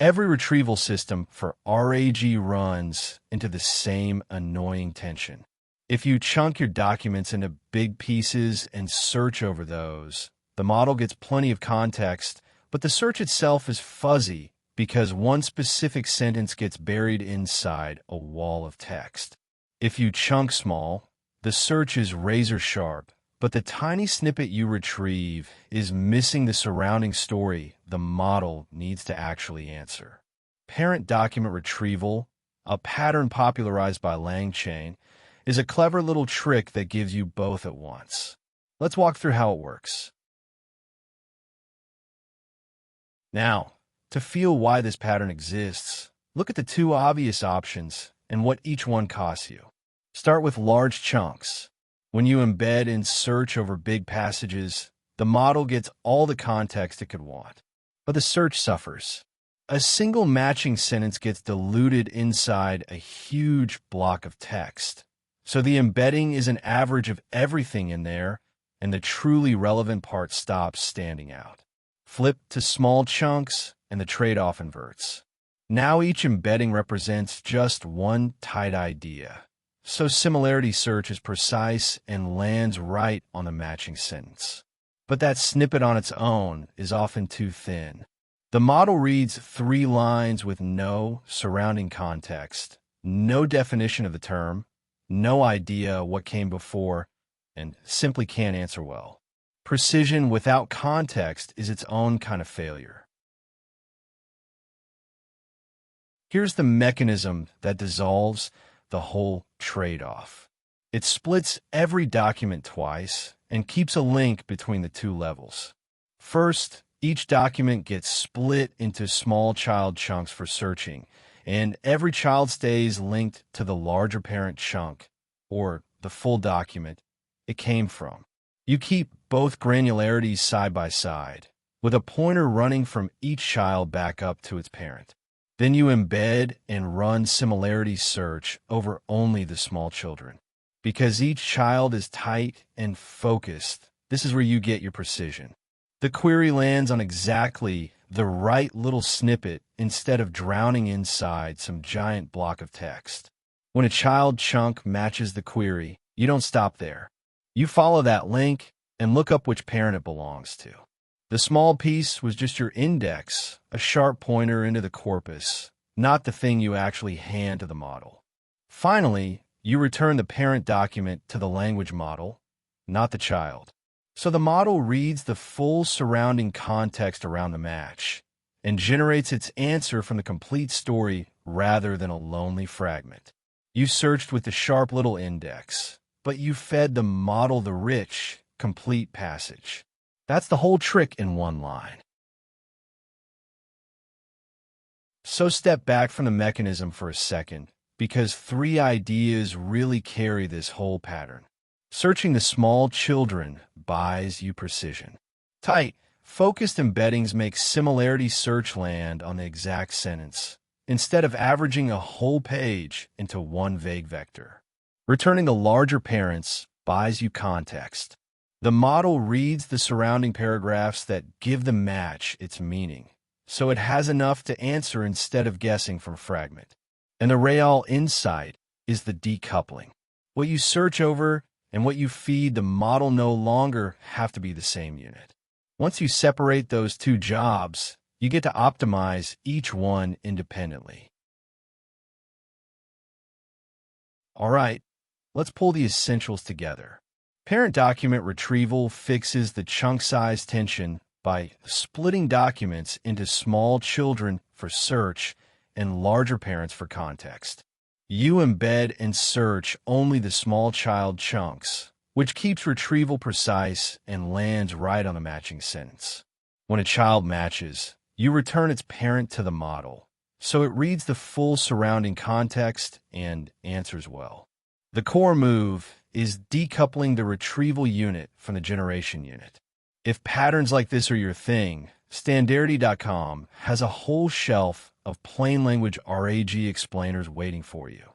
Every retrieval system for RAG runs into the same annoying tension. If you chunk your documents into big pieces and search over those, the model gets plenty of context, but the search itself is fuzzy because one specific sentence gets buried inside a wall of text. If you chunk small, the search is razor sharp, but the tiny snippet you retrieve is missing the surrounding story the model needs to actually answer. Parent document retrieval, a pattern popularized by LangChain, is a clever little trick that gives you both at once. Let's walk through how it works. Now, to feel why this pattern exists, look at the two obvious options and what each one costs you. Start with large chunks. When you embed and search over big passages, the model gets all the context it could want, but the search suffers. A single matching sentence gets diluted inside a huge block of text. So the embedding is an average of everything in there, and the truly relevant part stops standing out. Flip to small chunks, and the trade-off inverts. Now each embedding represents just one tight idea. So similarity search is precise and lands right on the matching sentence. But that snippet on its own is often too thin. The model reads 3 lines with no surrounding context, no definition of the term, no idea what came before, and simply can't answer well. Precision without context is its own kind of failure. Here's the mechanism that dissolves the whole trade-off. It splits every document twice and keeps a link between the two levels. First, each document gets split into small child chunks for searching, and every child stays linked to the larger parent chunk, or the full document it came from. You keep both granularities side by side, with a pointer running from each child back up to its parent. Then you embed and run similarity search over only the small children. Because each child is tight and focused, this is where you get your precision. The query lands on exactly the right little snippet instead of drowning inside some giant block of text. When a child chunk matches the query, you don't stop there. You follow that link and look up which parent it belongs to. The small piece was just your index, a sharp pointer into the corpus, not the thing you actually hand to the model. Finally, you return the parent document to the language model, not the child. So the model reads the full surrounding context around the match and generates its answer from the complete story rather than a lonely fragment. You searched with the sharp little index, but you fed the model the rich, complete passage. That's the whole trick in one line. So step back from the mechanism for a second, because 3 ideas really carry this whole pattern. Searching the small children buys you precision. Tight, focused embeddings make similarity search land on the exact sentence, instead of averaging a whole page into one vague vector. Returning the larger parents buys you context. The model reads the surrounding paragraphs that give the match its meaning, so it has enough to answer instead of guessing from fragment. And the real insight is the decoupling. What you search over and what you feed the model no longer have to be the same unit. Once you separate those two jobs, you get to optimize each one independently. All right, let's pull the essentials together. Parent document retrieval fixes the chunk size tension by splitting documents into small children for search and larger parents for context. You embed and search only the small child chunks, which keeps retrieval precise and lands right on the matching sentence. When a child matches, you return its parent to the model, so it reads the full surrounding context and answers well. The core move is decoupling the retrieval unit from the generation unit. If patterns like this are your thing, Standarity.com has a whole shelf of plain language RAG explainers waiting for you.